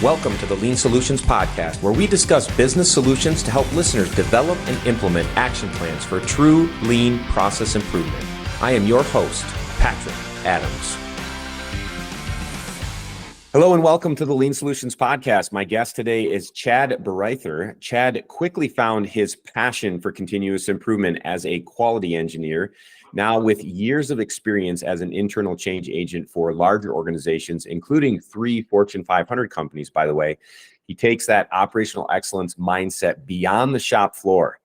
Welcome to the Lean Solutions Podcast, where we discuss business solutions to help listeners develop and implement action plans for true lean process improvement. I am your host, Patrick Adams. Hello and welcome to the Lean Solutions Podcast. My guest today is Chad Bareither. Chad quickly found his passion for continuous improvement as a quality engineer. Now, with years of experience as an internal change agent for larger organizations, including 3 Fortune 500 companies, by the way, he takes that operational excellence mindset beyond the shop floor.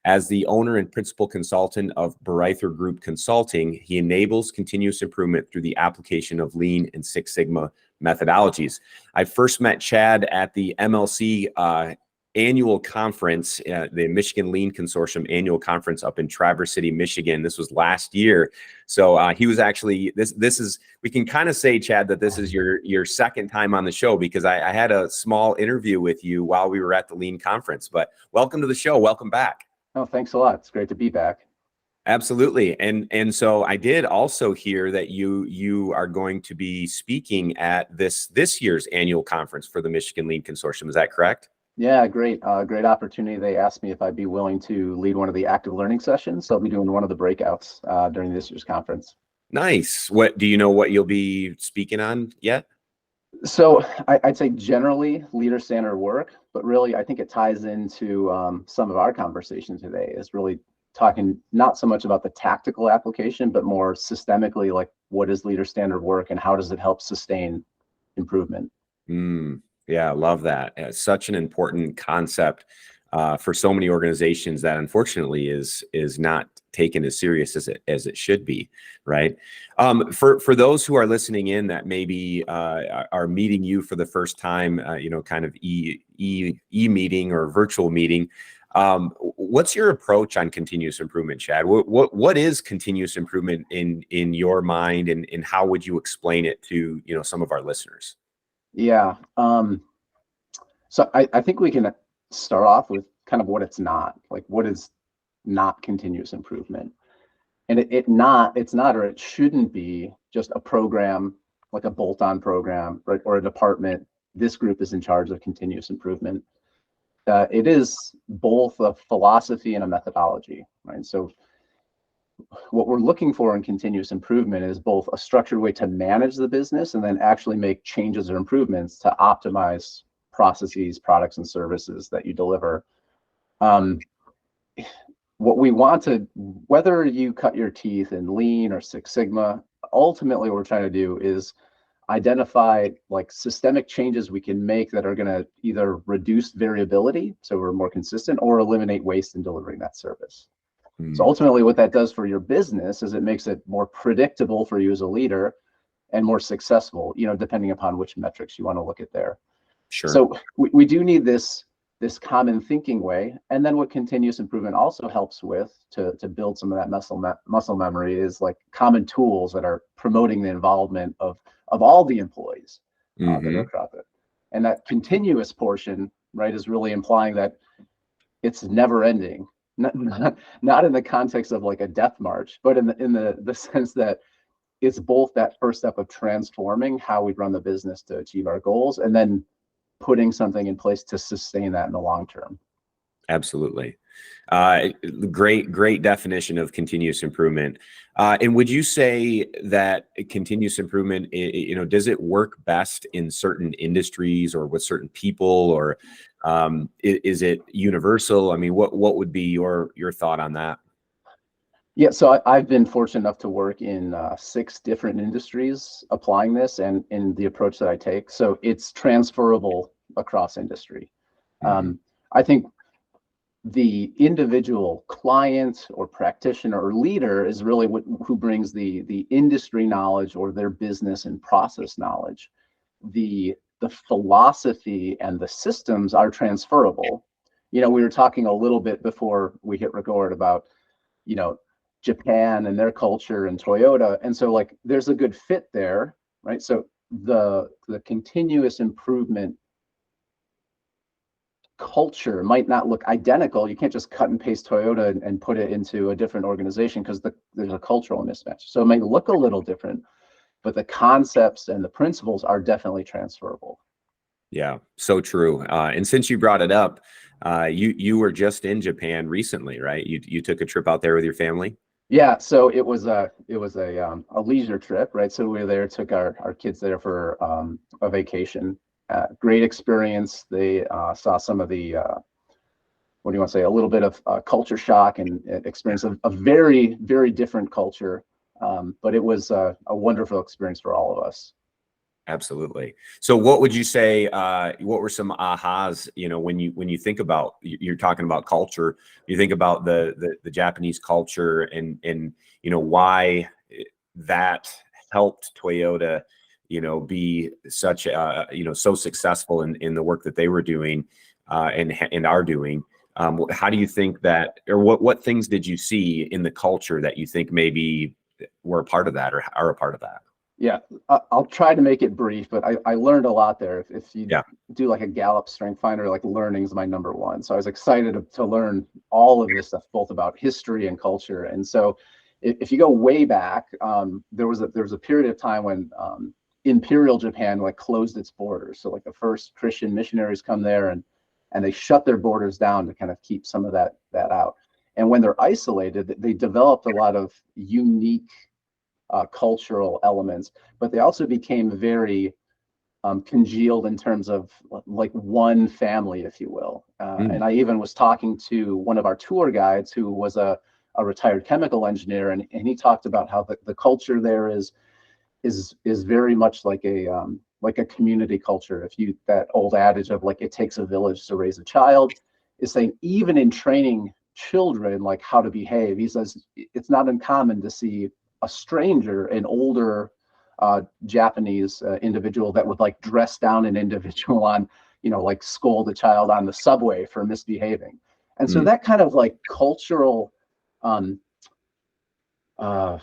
As the owner and principal consultant of Bareither Group Consulting, he enables continuous improvement through the application of Lean and Six Sigma methodologies. I first met Chad at the MLC annual conference, the Michigan Lean Consortium annual conference up in Traverse City, Michigan. This was last year. So he was actually, this is, we can kind of say, Chad, that this is your second time on the show, because I had a small interview with you while we were at the Lean conference. But welcome to the show. Welcome back. Oh, thanks a lot. It's great to be back. Absolutely. And so I did also hear that you are going to be speaking at this year's annual conference for the Michigan Lean Consortium. Is that correct? Yeah, great. Great opportunity. They asked me if I'd be willing to lead one of the active learning sessions. So I'll be doing one of the breakouts during this year's conference. Nice. What do you know what you'll be speaking on yet? So I'd say generally leader-centered work, but really I think it ties into some of our conversation today, is really talking not so much about the tactical application, but more systemically, like what is leader-standard work and how does it help sustain improvement? Yeah, I love that. It's such an important concept for so many organizations that unfortunately is not taken as serious as it should be, right? For those who are listening in that maybe are meeting you for the first time, kind of e-meeting or virtual meeting, what's your approach on continuous improvement, Chad? What is continuous improvement in your mind, and how would you explain it to some of our listeners? Yeah. So I think we can start off with kind of what it's not. Like, what is not continuous improvement? And it's not, or it shouldn't be just a program, like a bolt-on program, right? Or a department. This group is in charge of continuous improvement. It is both a philosophy and a methodology, right? So what we're looking for in continuous improvement is both a structured way to manage the business and then actually make changes or improvements to optimize processes, products, and services that you deliver. What we want to, whether you cut your teeth in Lean or Six Sigma, ultimately what we're trying to do is identify like systemic changes we can make that are going to either reduce variability, so we're more consistent, or eliminate waste in delivering that service. So ultimately what that does for your business is it makes it more predictable for you as a leader and more successful, depending upon which metrics you want to look at there. Sure. So we do need this common thinking way. And then what continuous improvement also helps with to build some of that muscle memory is like common tools that are promoting the involvement of all the employees that are across it. And that continuous portion, right, is really implying that it's never ending. Not in the context of like a death march, but in the sense that it's both that first step of transforming how we run the business to achieve our goals, and then putting something in place to sustain that in the long term. Absolutely. Great definition of continuous improvement. And would you say that continuous improvement, does it work best in certain industries or with certain people, or is it universal? I mean, what would be your thought on that? Yeah, so I've been fortunate enough to work in 6 different industries applying this and in the approach that I take. So it's transferable across industry. I think the individual client or practitioner or leader is really who brings the industry knowledge or their business and process knowledge. The philosophy and the systems are transferable. We were talking a little bit before we hit record about, Japan and their culture and Toyota. And so like there's a good fit there, right? So the continuous improvement culture might not look identical. You can't just cut and paste Toyota and put it into a different organization because there's a cultural mismatch. So it may look a little different, but the concepts and the principles are definitely transferable. Yeah, so true. And since you brought it up, you were just in Japan recently, right? You took a trip out there with your family? Yeah, so it was a leisure trip, right? So we were there, took our kids there for a vacation. Great experience. They saw some of the what do you want to say? A little bit of culture shock and experience of a very, very different culture. But it was a wonderful experience for all of us. Absolutely. So what would you say, what were some ahas, when you think about, you're talking about culture, you think about the Japanese culture and why that helped Toyota, be such so successful in the work that they were doing, and are doing. How do you think that, or what things did you see in the culture that you think maybe were a part of that or are a part of that? Yeah, I'll try to make it brief, but I learned a lot there. If you do like a Gallup Strength Finder, like learning is my number one. So I was excited to learn all of this stuff, both about history and culture. And so if you go way back, there was a period of time when Imperial Japan like closed its borders. So like the first Christian missionaries come there and they shut their borders down to kind of keep some of that out. And when they're isolated, they developed a lot of unique cultural elements, but they also became very congealed in terms of like one family, if you will. And I even was talking to one of our tour guides who was a retired chemical engineer, and he talked about how the culture there is very much like a community culture. That old adage of like it takes a village to raise a child is saying even in training children like how to behave, he says it's not uncommon to see a stranger, an older Japanese individual that would like dress down an individual on, like scold a child on the subway for misbehaving. And so that kind of like cultural a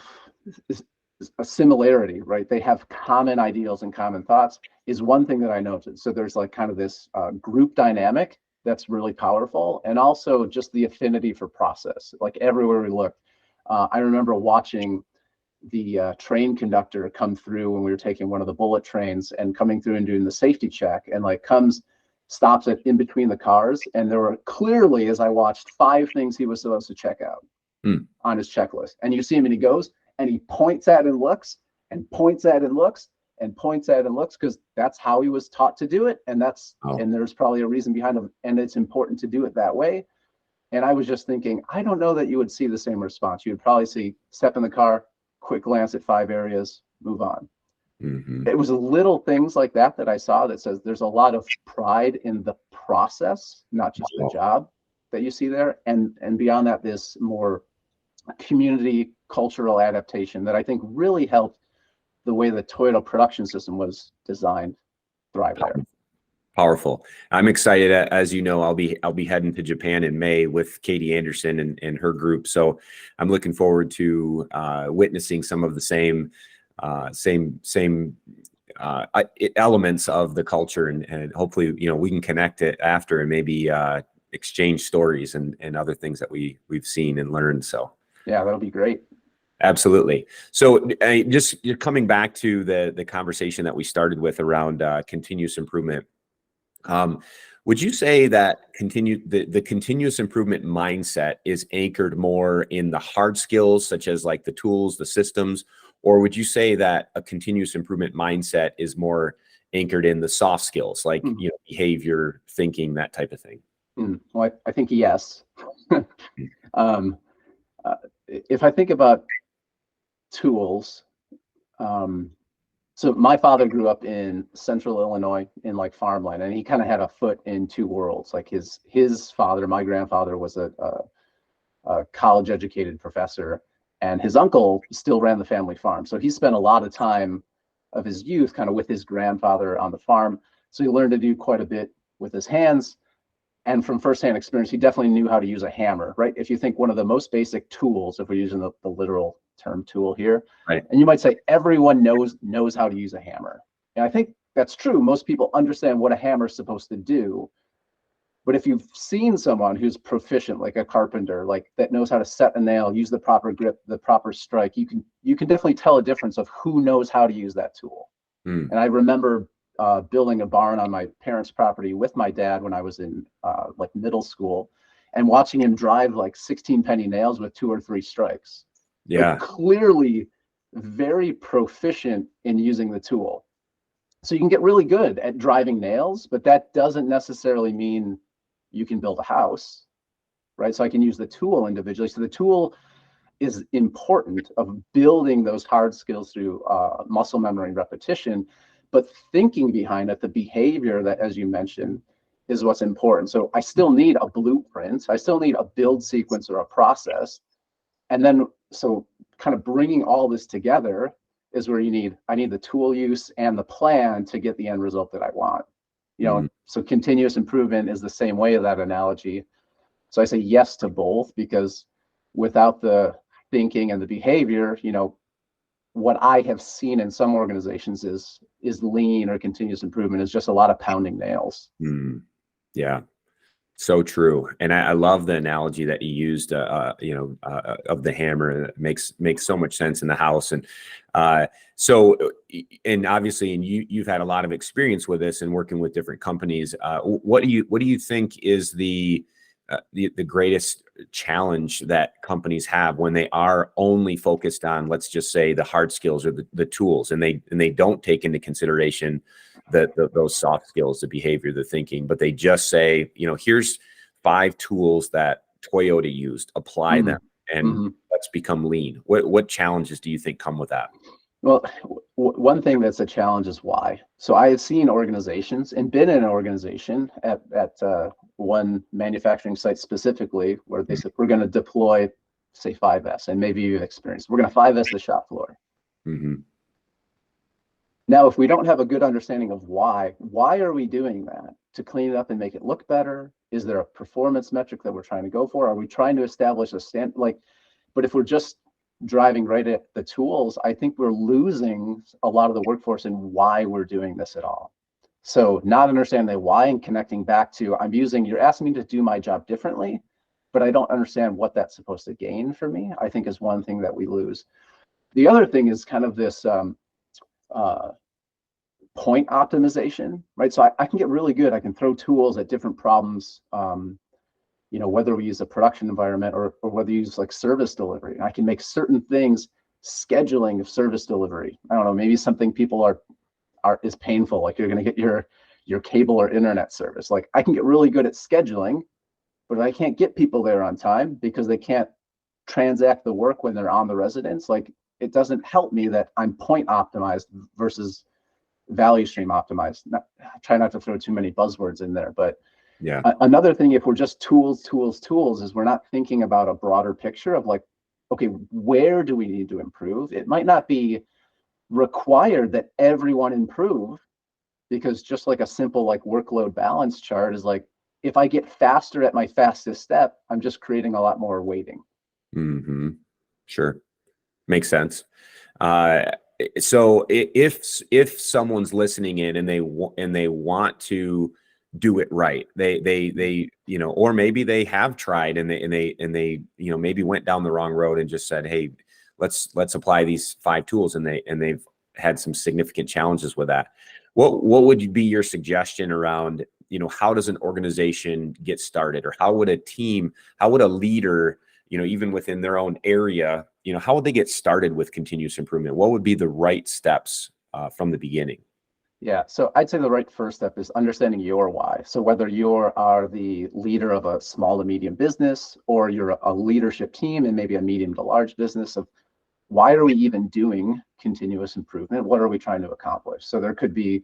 similarity, right? They have common ideals and common thoughts is one thing that I noted. So there's like kind of this group dynamic that's really powerful, and also just the affinity for process. Like everywhere we looked, I remember watching the train conductor come through when we were taking one of the bullet trains and coming through and doing the safety check, and like stops it in between the cars, and there were clearly, as I watched, 5 things he was supposed to check out on his checklist. And you see him and he goes and he points at and looks and points at and looks and points at and looks, because that's how he was taught to do it, and and there's probably a reason behind it, and it's important to do it that way. And I was just thinking, I don't know that you would see the same response. You would probably see step in the car, quick glance at 5 areas, move on. It was little things like that I saw that says there's a lot of pride in the process, not just the job that you see there. And beyond that, this more community cultural adaptation that I think really helped the way the Toyota production system was designed thrive there. Powerful. I'm excited. As you know, I'll be heading to Japan in May with Katie Anderson and her group. So I'm looking forward to witnessing some of the same elements of the culture, and hopefully, we can connect it after and maybe exchange stories and other things that we've seen and learned. So yeah, that'll be great. Absolutely. So you're coming back to the conversation that we started with around continuous improvement. Would you say that the continuous improvement mindset is anchored more in the hard skills, such as like the tools, the systems, or would you say that a continuous improvement mindset is more anchored in the soft skills, like behavior, thinking, that type of thing? Well, I think yes. If I think about tools, so my father grew up in central Illinois in like farmland, and he kind of had a foot in 2 worlds. Like his father, my grandfather, was a college educated professor, and his uncle still ran the family farm. So he spent a lot of time of his youth kind of with his grandfather on the farm. So he learned to do quite a bit with his hands. And from firsthand experience, he definitely knew how to use a hammer, right? If you think one of the most basic tools, if we're using the literal term tool here, right, and you might say everyone knows how to use a hammer. And I think that's true. Most people understand what a hammer is supposed to do. But if you've seen someone who's proficient, like a carpenter, like that knows how to set a nail, use the proper grip, the proper strike, you can definitely tell a difference of who knows how to use that tool. And I remember building a barn on my parents' property with my dad when I was in like middle school, and watching him drive like 16 penny nails with 2 or 3 strikes. Yeah. Like, clearly very proficient in using the tool. So you can get really good at driving nails, but that doesn't necessarily mean you can build a house, right? So I can use the tool individually. So the tool is important of building those hard skills through muscle memory and repetition, but thinking behind it, the behavior that, as you mentioned, is what's important. So I still need a blueprint. I still need a build sequence or a process. And then, so kind of bringing all this together is where I need the tool use and the plan to get the end result that I want. So continuous improvement is the same way of that analogy. So I say yes to both, because without the thinking and the behavior, what I have seen in some organizations is lean or continuous improvement is just a lot of pounding nails. Yeah, so true. And I love the analogy that you used, of the hammer. It makes so much sense in the house. And and obviously, and you've had a lot of experience with this and working with different companies. What do you think is the greatest challenge that companies have when they are only focused on, let's just say, the hard skills or the tools, and they don't take into consideration those soft skills, the behavior, the thinking, but they just say, here's 5 tools that Toyota used, apply them, and let's become lean. What challenges do you think come with that? Well, one thing that's a challenge is why. So I have seen organizations and been in an organization at one manufacturing site specifically where they said, we're going to deploy, say, 5S, and maybe you've experienced, we're going to 5S the shop floor. Now, if we don't have a good understanding of why are we doing that? To clean it up and make it look better? Is there a performance metric that we're trying to go for? Are we trying to establish a stand? But if we're just driving right at the tools, I think we're losing a lot of the workforce in why we're doing this at all. So not understanding the why and connecting back to, you're asking me to do my job differently, but I don't understand what that's supposed to gain for me, I think is one thing that we lose. The other thing is kind of this point optimization, right? So I can get really good. I can throw tools at different problems, whether we use a production environment or whether we use like service delivery. I can make certain things, scheduling of service delivery. I don't know, maybe something people is painful, like you're going to get your cable or internet service. Like, I can get really good at scheduling, but I can't get people there on time because they can't transact the work when they're on the residence. Like, it doesn't help me that I'm point optimized versus value stream optimized. Try not to throw too many buzzwords in there, but yeah. Another thing, if we're just tools, is we're not thinking about a broader picture of like, okay, where do we need to improve? It might not be required that everyone improve, because just like a simple like workload balance chart is like, if I get faster at my fastest step, I'm just creating a lot more waiting. Sure. Makes sense. So if someone's listening in and they want to do it right, they or maybe they have tried and they maybe went down the wrong road and just said, hey, let's apply these 5 tools, and they've had some significant challenges with that. What would be your suggestion around, how does an organization get started, or how would a leader, even within their own area, how would they get started with continuous improvement? What would be the right steps from the beginning? Yeah, so I'd say the right first step is understanding your why. So whether you are the leader of a small to medium business, or you're a leadership team and maybe a medium to large business, of why are we even doing continuous improvement? What are we trying to accomplish? So there could be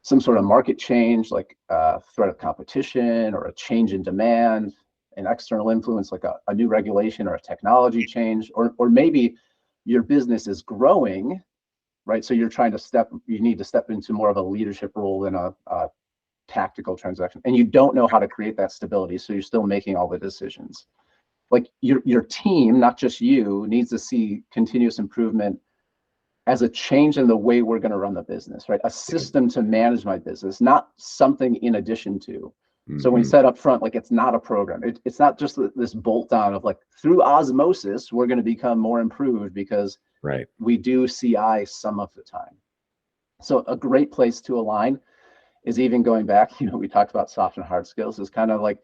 some sort of market change, like a threat of competition, or a change in demand, an external influence like a new regulation or a technology change, or maybe your business is growing, right? So you need to step into more of a leadership role than a tactical transaction, and you don't know how to create that stability, so you're still making all the decisions. Like your team, not just you, needs to see continuous improvement as a change in the way we're going to run the business, right? A system to manage my business, not something in addition to. So when you said up front, like, it's not a program. It's not just this bolt on of like, through osmosis, we're going to become more improved because we do CI some of the time. So a great place to align is even going back, we talked about soft and hard skills, is kind of like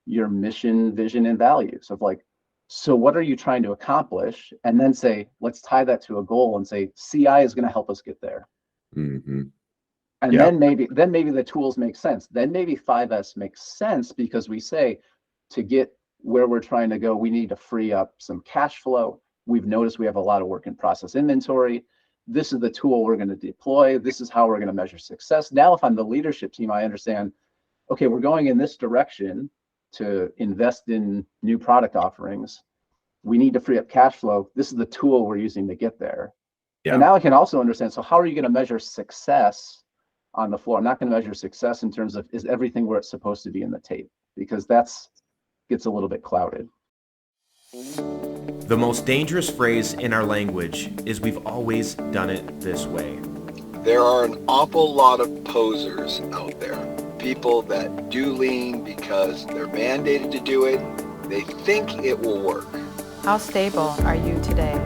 your mission, vision, and values of like, so what are you trying to accomplish? And then say, let's tie that to a goal and say, CI is going to help us get there. Mm-hmm. And then maybe the tools make sense. Then maybe 5S makes sense because we say to get where we're trying to go, we need to free up some cash flow. We've noticed we have a lot of work in process inventory. This is the tool we're going to deploy. This is how we're going to measure success. Now, if I'm the leadership team, I understand, okay, we're going in this direction to invest in new product offerings. We need to free up cash flow. This is the tool we're using to get there. And now I can also understand, so how are you going to measure success on the floor? I'm not going to measure success in terms of, is everything where it's supposed to be in the tape? Because that's gets a little bit clouded. The most dangerous phrase in our language is we've always done it this way. There are an awful lot of posers out there. People that do lean because they're mandated to do it. They think it will work. How stable are you today?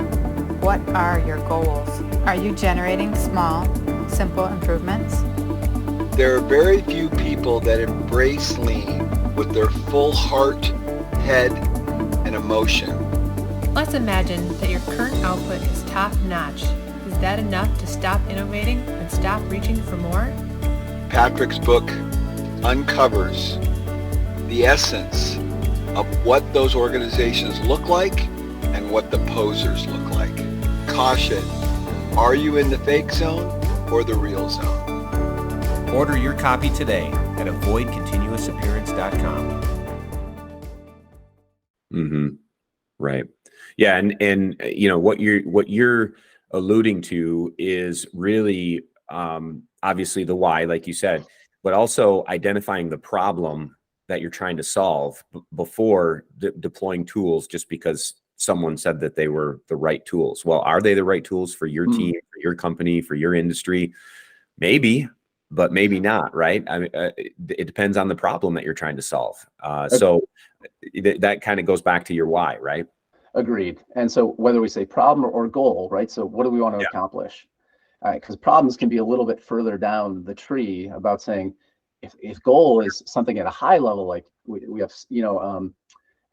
What are your goals? Are you generating small, simple improvements? There are very few people that embrace lean with their full heart, head, and emotion. Let's imagine that your current output is top-notch. Is that enough to stop innovating and stop reaching for more? Patrick's book uncovers the essence of what those organizations look like and what the posers look like. Caution, are you in the fake zone or the real zone? Order your copy today at avoidcontinuousappearance.com. Mm-hmm. Right. Yeah. And what you're alluding to is really obviously the why, like you said, but also identifying the problem that you're trying to solve before deploying tools just because someone said that they were the right tools. Well, are they the right tools for your team, for your company, for your industry? Maybe, but maybe not, right? I mean, it depends on the problem that you're trying to solve. So that kind of goes back to your why, right? Agreed. And so whether we say problem or goal, right? So what do we want to accomplish? Because problems can be a little bit further down the tree about saying, if goal is something at a high level, like we have,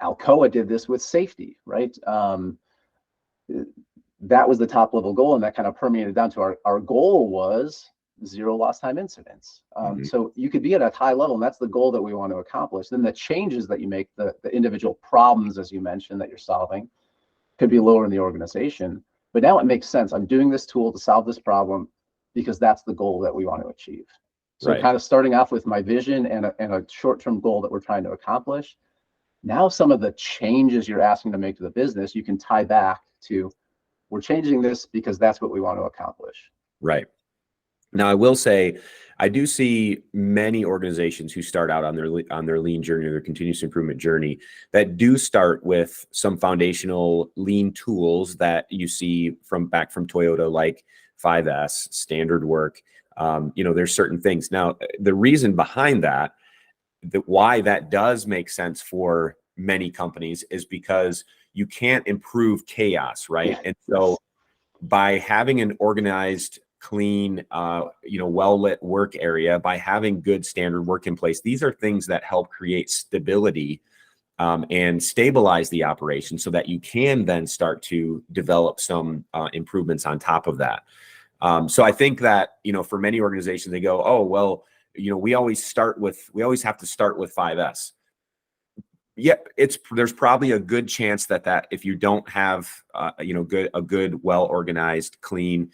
Alcoa did this with safety, right? That was the top level goal, and that kind of permeated down to our goal was 0 lost time incidents. So you could be at a high level, and that's the goal that we want to accomplish. Then the changes that you make, the individual problems, as you mentioned, that you're solving, could be lower in the organization. But now it makes sense. I'm doing this tool to solve this problem because that's the goal that we want to achieve. So kind of starting off with my vision and a short-term goal that we're trying to accomplish. Now some of the changes you're asking to make to the business, you can tie back to, we're changing this because that's what we want to accomplish. Right. Now, I will say, I do see many organizations who start out on their lean journey, or their continuous improvement journey, that do start with some foundational lean tools that you see back from Toyota, like 5S, standard work. There's certain things. Now, the reason behind that, why that does make sense for many companies, is because you can't improve chaos, right? Yeah. And so by having an organized, clean, well-lit work area, by having good standard work in place, these are things that help create stability and stabilize the operation so that you can then start to develop some improvements on top of that. So I think that, for many organizations, they go, oh, well, we always have to start with 5S. Yeah, there's probably a good chance that if you don't have, a good, well-organized, clean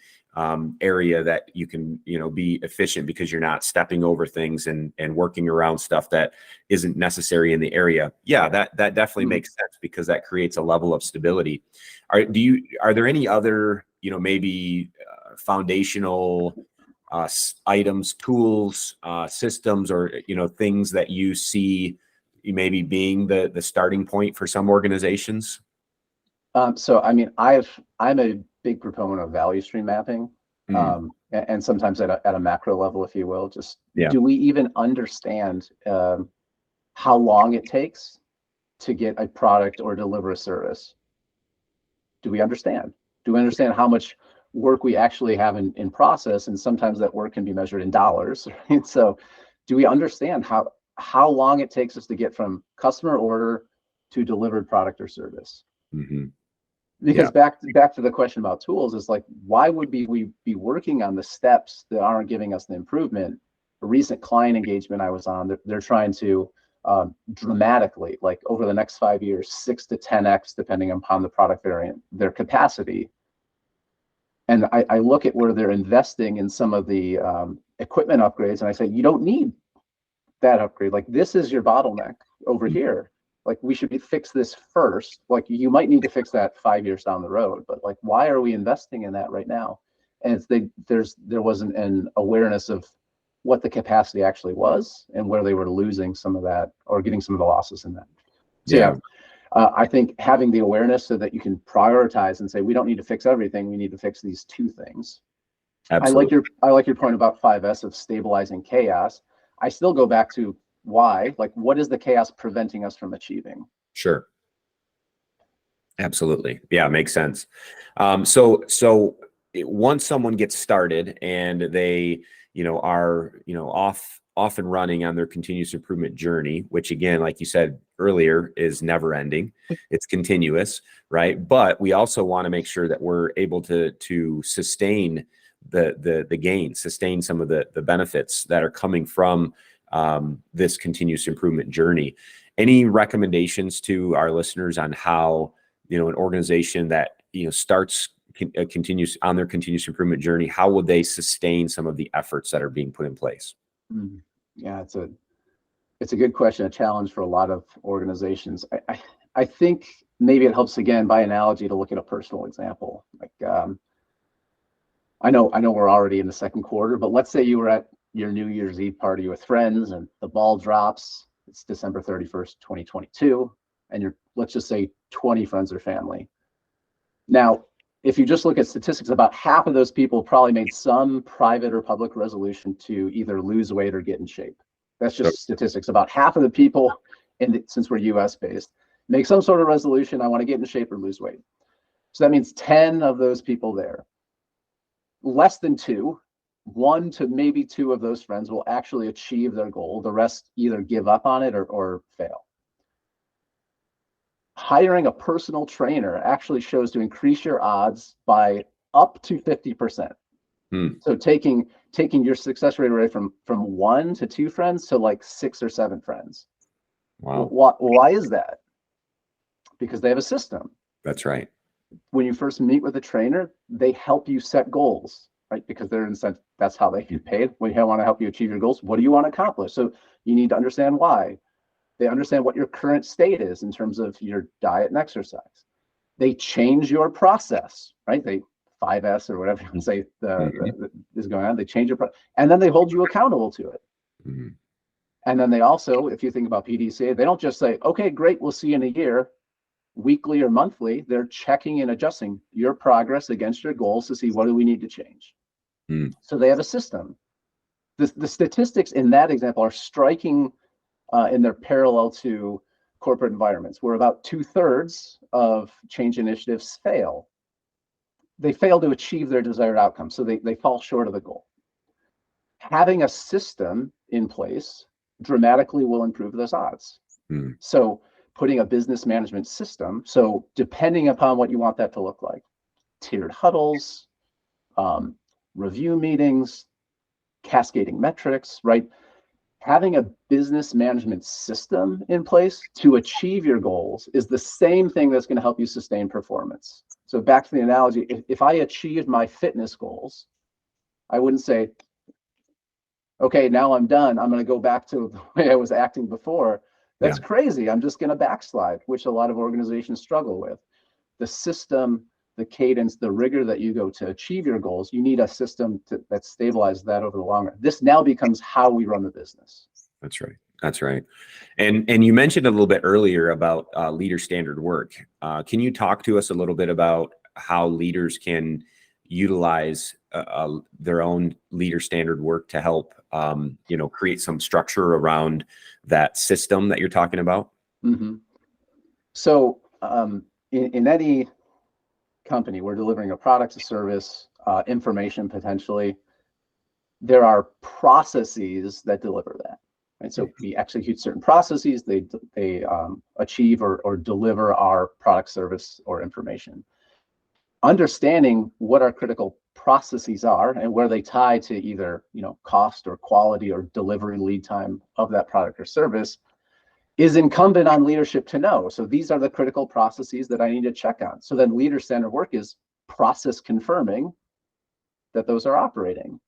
area that you can, be efficient, because you're not stepping over things and working around stuff that isn't necessary in the area. Yeah, that definitely makes sense, because that creates a level of stability. Are there any other, maybe foundational items, tools, systems, or, things that you see maybe being the starting point for some organizations? So, I mean, I'm a big proponent of value stream mapping, and sometimes at a macro level, if you will. Just do we even understand how long it takes to get a product or deliver a service? Do we understand? Do we understand how much work we actually have in process, and sometimes that work can be measured in dollars. Right? So do we understand how long it takes us to get from customer order to delivered product or service? Mm-hmm. Because back to the question about tools, is like, why would we be working on the steps that aren't giving us the improvement? A recent client engagement I was on, they're trying to dramatically, like over the next 5 years, 6 to 10x, depending upon the product variant, their capacity. And I look at where they're investing in some of the equipment upgrades, and I say, you don't need that upgrade. Like, this is your bottleneck over here. Like, we should fix this first. Like, you might need to fix that 5 years down the road, but like, why are we investing in that right now? And there wasn't an awareness of what the capacity actually was and where they were losing some of that or getting some of the losses in that. So I think having the awareness so that you can prioritize and say, we don't need to fix everything. We need to fix these 2 things. Absolutely. I like your point about 5S of stabilizing chaos. I still go back to why, like, what is the chaos preventing us from achieving? Sure. Absolutely. Yeah, makes sense. So once someone gets started and they, are, off and running on their continuous improvement journey, which again, like you said earlier, is never ending. It's continuous, right? But we also want to make sure that we're able to sustain the gains, sustain some of the benefits that are coming from this continuous improvement journey. Any recommendations to our listeners on how, an organization that, starts continues on their continuous improvement journey, how would they sustain some of the efforts that are being put in place? Yeah, it's a good question, a challenge for a lot of organizations. I think maybe it helps, again, by analogy, to look at a personal example. Like, I know we're already in the second quarter, but let's say you were at your New Year's Eve party with friends and the ball drops. It's December 31st, 2022, and let's just say 20 friends or family. Now, if you just look at statistics, about half of those people probably made some private or public resolution to either lose weight or get in shape. That's just statistics. About half of the people, since we're US based, make some sort of resolution, I want to get in shape or lose weight. So that means 10 of those people there. Less than 2, 1 to maybe 2 of those friends will actually achieve their goal. The rest either give up on it or fail. Hiring a personal trainer actually shows to increase your odds by up to 50%. So taking your success rate away from 1 to 2 friends to like 6 or 7 friends. Wow. Why is that? Because they have a system. That's right. When you first meet with a trainer, they help you set goals, right? Because they're incentive. That's how they get paid. We want to help you achieve your goals. What do you want to accomplish? So you need to understand why. They understand what your current state is in terms of your diet and exercise. They change your process, right? They 5S or whatever you want to say is going on. They change your process, and then they hold you accountable to it. And then they also, if you think about PDCA, they don't just say, okay, great, we'll see you in a year, weekly or monthly. They're checking and adjusting your progress against your goals to see what do we need to change. So they have a system. The statistics in that example are striking in their parallel to corporate environments, where about 2/3 of change initiatives fail. They fail to achieve their desired outcome, so they fall short of the goal. Having a system in place dramatically will improve those odds. So putting a business management system, so depending upon what you want that to look like, tiered huddles, review meetings, cascading metrics, right? Having a business management system in place to achieve your goals is the same thing that's going to help you sustain performance. So back to the analogy, if I achieved my fitness goals, I wouldn't say, okay, now I'm done. I'm going to go back to the way I was acting before. That's crazy. I'm just going to backslide, which a lot of organizations struggle with. The system, the cadence, the rigor that you go to achieve your goals, you need a system that stabilizes that over the long run. This now becomes how we run the business. That's right. That's right. And you mentioned a little bit earlier about leader standard work. Can you talk to us a little bit about how leaders can utilize their own leader standard work to help, create some structure around that system that you're talking about? So in any company, we're delivering a product, a service, information potentially, there are processes that deliver that. Right? So we execute certain processes, they achieve or deliver our product, service, or information. Understanding what our critical processes are and where they tie to either cost or quality or delivery lead time of that product or service is incumbent on leadership to know. So these are the critical processes that I need to check on. So then leader-centered work is process confirming that those are operating.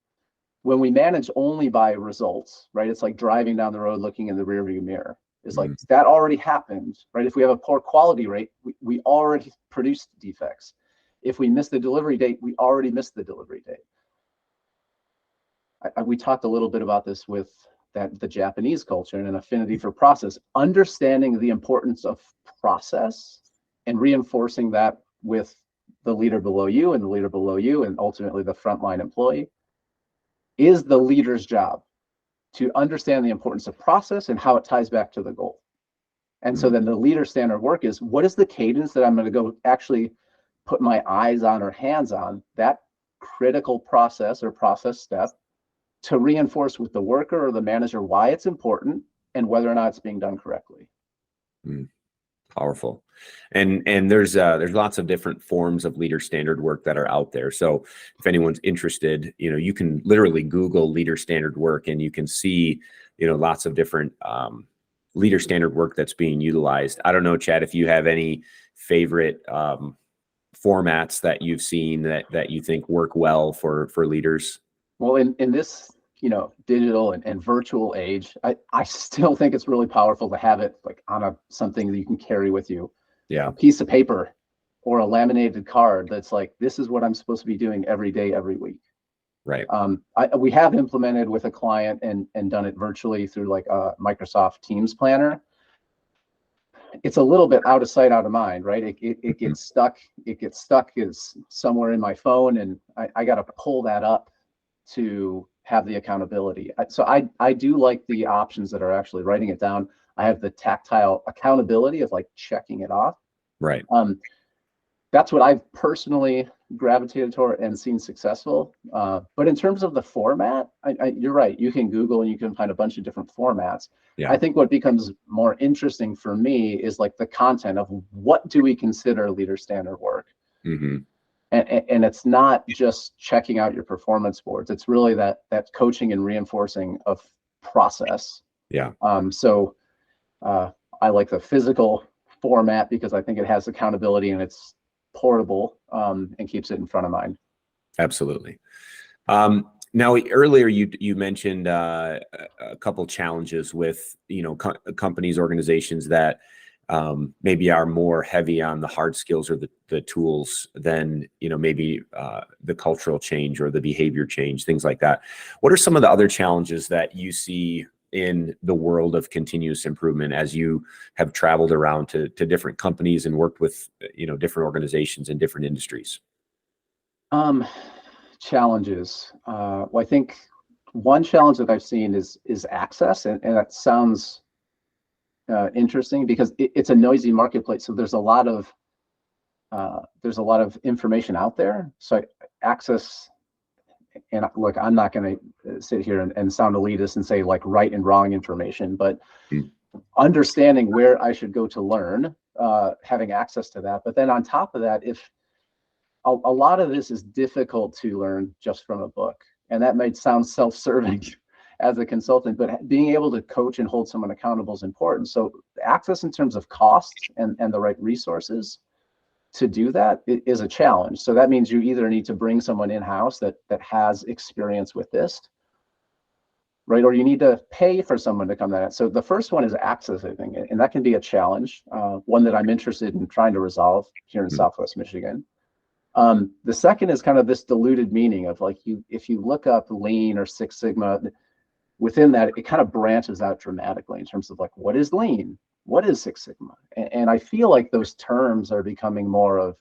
When we manage only by results, right? It's like driving down the road looking in the rearview mirror. It's like that already happened, right? If we have a poor quality rate, we already produced defects. If we miss the delivery date, we already missed the delivery date. We talked a little bit about this with the Japanese culture and an affinity for process. Understanding the importance of process and reinforcing that with the leader below you and the leader below you and ultimately the frontline employee is the leader's job, to understand the importance of process and how it ties back to the goal. And so then the leader standard work is, what is the cadence that I'm going to go actually put my eyes on or hands on that critical process or process step to reinforce with the worker or the manager why it's important and whether or not it's being done correctly. Powerful. And there's lots of different forms of leader standard work that are out there. So if anyone's interested, you can literally Google leader standard work and you can see, lots of different leader standard work that's being utilized. I don't know, Chad, if you have any favorite formats that you've seen that you think work well for leaders. Well, in this digital and virtual age, I still think it's really powerful to have it like on something that you can carry with you. Yeah. A piece of paper or a laminated card that's like, this is what I'm supposed to be doing every day, every week. Right. We have implemented with a client and done it virtually through like a Microsoft Teams planner. It's a little bit out of sight, out of mind, right? It gets stuck. It gets stuck is somewhere in my phone, and I got to pull that up to have the accountability. So I do like the options that are actually writing it down. I have the tactile accountability of like checking it off. Right. That's what I've personally gravitated toward and seen successful. But in terms of the format, you're right. You can Google and you can find a bunch of different formats. Yeah. I think what becomes more interesting for me is like the content of what do we consider leader standard work? Mm-hmm. And it's not just checking out your performance boards. It's really that coaching and reinforcing of process. Yeah. So I like the physical format because I think it has accountability and it's portable and keeps it in front of mind. Absolutely. Now, earlier you mentioned a couple challenges with companies, organizations that maybe are more heavy on the hard skills or the tools than maybe the cultural change or the behavior change, things like that. What are some of the other challenges that you see in the world of continuous improvement as you have traveled around to different companies and worked with different organizations in different industries? Challenges. Well, I think one challenge that I've seen is access, and that sounds interesting because it's a noisy marketplace. So there's a lot of information out there. So access, and look, I'm not going to sit here and sound elitist and say like right and wrong information, but understanding where I should go to learn, having access to that. But then on top of that, if a lot of this is difficult to learn just from a book, and that might sound self-serving as a consultant, but being able to coach and hold someone accountable is important. So access in terms of cost and the right resources to do that is a challenge. So that means you either need to bring someone in-house that has experience with this, right? Or you need to pay for someone to come to that. So the first one is access, I think, and that can be a challenge, one that I'm interested in trying to resolve here in Southwest Michigan. The second is kind of this diluted meaning of like if you look up Lean or Six Sigma, within that, it kind of branches out dramatically in terms of like, what is Lean? What is Six Sigma? And I feel like those terms are becoming more of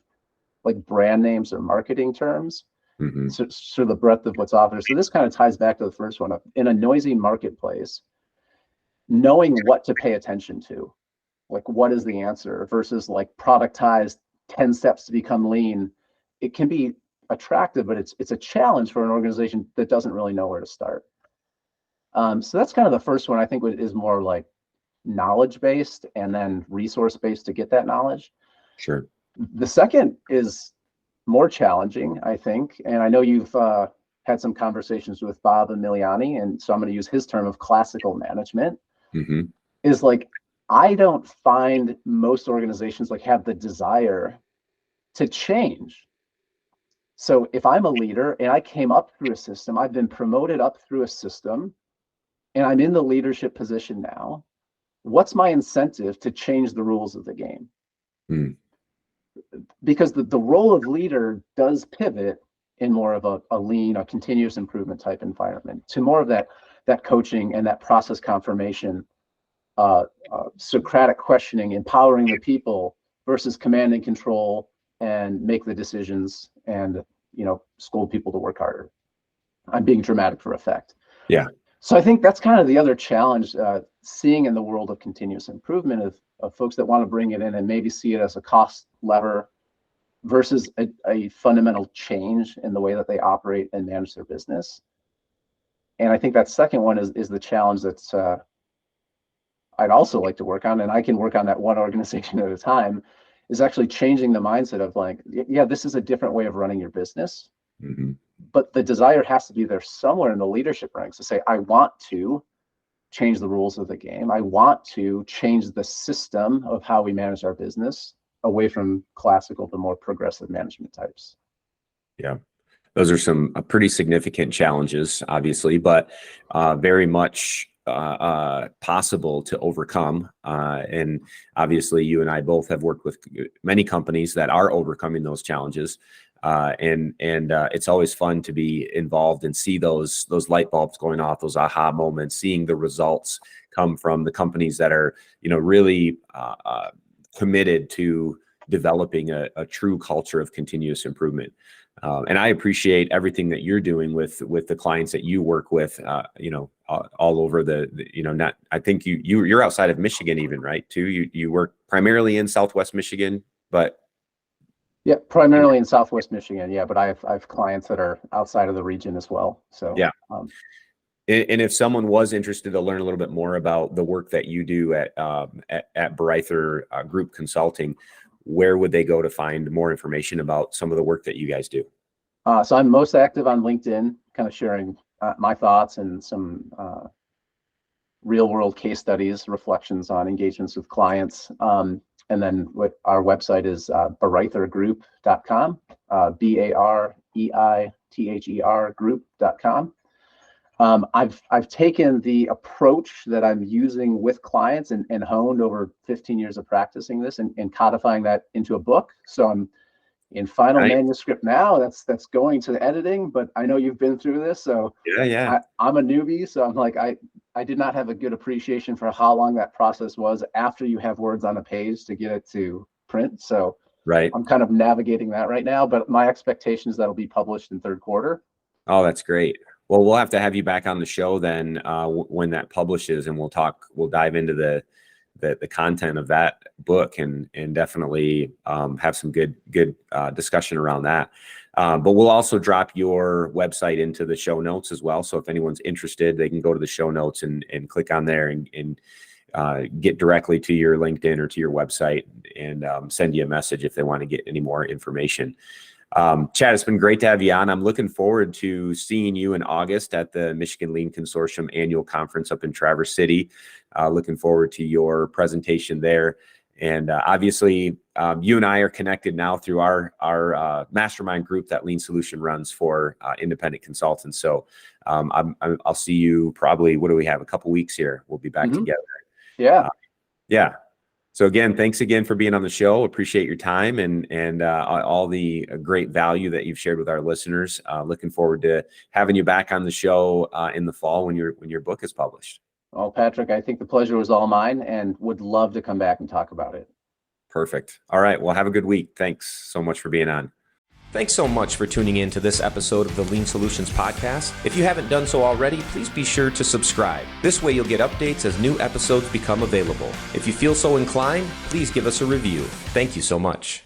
like brand names or marketing terms. Mm-hmm. So the breadth of what's offered. So this kind of ties back to the first one. In a noisy marketplace, knowing what to pay attention to, like what is the answer versus like productized 10 steps to become lean. It can be attractive, but it's a challenge for an organization that doesn't really know where to start. So that's kind of the first one I think is more like knowledge based and then resource based to get that knowledge. Sure. The second is more challenging, I think, and I know you've had some conversations with Bob Emiliani, and so I'm going to use his term of classical management. Mm-hmm. Is like, I don't find most organizations like have the desire to change. So if I'm a leader and I came up through a system, I've been promoted up through a system, and I'm in the leadership position now, what's my incentive to change the rules of the game? Mm. Because the role of leader does pivot in more of a lean, a continuous improvement type environment to more of that coaching and that process confirmation, Socratic questioning, empowering the people versus command and control and make the decisions and, scold people to work harder. I'm being dramatic for effect. Yeah. So I think that's kind of the other challenge, seeing in the world of continuous improvement of folks that want to bring it in and maybe see it as a cost lever versus a fundamental change in the way that they operate and manage their business. And I think that second one is the challenge that's I'd also like to work on, and I can work on that one organization at a time, is actually changing the mindset of like, yeah, this is a different way of running your business. Mm-hmm. But the desire has to be there somewhere in the leadership ranks to say, I want to change the rules of the game. I want to change the system of how we manage our business away from classical to more progressive management types. Yeah. Those are some pretty significant challenges, obviously, but very much possible to overcome. And obviously, you and I both have worked with many companies that are overcoming those challenges. And it's always fun to be involved and see those light bulbs going off, those aha moments, seeing the results come from the companies that are, really committed to developing a true culture of continuous improvement. And I appreciate everything that you're doing with the clients that you work with, all over not, I think you're outside of Michigan even, right? Too. You work primarily in Southwest Michigan, but. Yeah, primarily in Southwest Michigan. Yeah, but I have clients that are outside of the region as well. So yeah. And if someone was interested to learn a little bit more about the work that you do at Bareither Group Consulting, where would they go to find more information about some of the work that you guys do? So I'm most active on LinkedIn, kind of sharing my thoughts and some real world case studies, reflections on engagements with clients. And then what our website is bareithergroup.com, BAREITHER group.com. I've taken the approach that I'm using with clients and honed over 15 years of practicing this and codifying that into a book. So I'm in final manuscript now. That's going to editing, but I know you've been through this. So yeah. I'm a newbie. So I'm like, I did not have a good appreciation for how long that process was after you have words on a page to get it to print. So I'm kind of navigating that right now, but my expectation is that'll be published in third quarter. Oh, that's great. Well, we'll have to have you back on the show then when that publishes, and we'll dive into the content of that book and definitely have some good discussion around that. But we'll also drop your website into the show notes as well. So if anyone's interested, they can go to the show notes and click on there and get directly to your LinkedIn or to your website and send you a message if they want to get any more information. Chad, it's been great to have you on. I'm looking forward to seeing you in August at the Michigan Lean Consortium annual conference up in Traverse City. Looking forward to your presentation there. And obviously, you and I are connected now through our mastermind group that Lean Solution runs for independent consultants. So I'll see you probably, what do we have, a couple weeks here. We'll be back together. Yeah. Yeah. So again, thanks again for being on the show. Appreciate your time and all the great value that you've shared with our listeners. Looking forward to having you back on the show in the fall when your book is published. Well, Patrick, I think the pleasure was all mine and would love to come back and talk about it. Perfect. All right. Well, have a good week. Thanks so much for being on. Thanks so much for tuning in to this episode of the Lean Solutions Podcast. If you haven't done so already, please be sure to subscribe. This way you'll get updates as new episodes become available. If you feel so inclined, please give us a review. Thank you so much.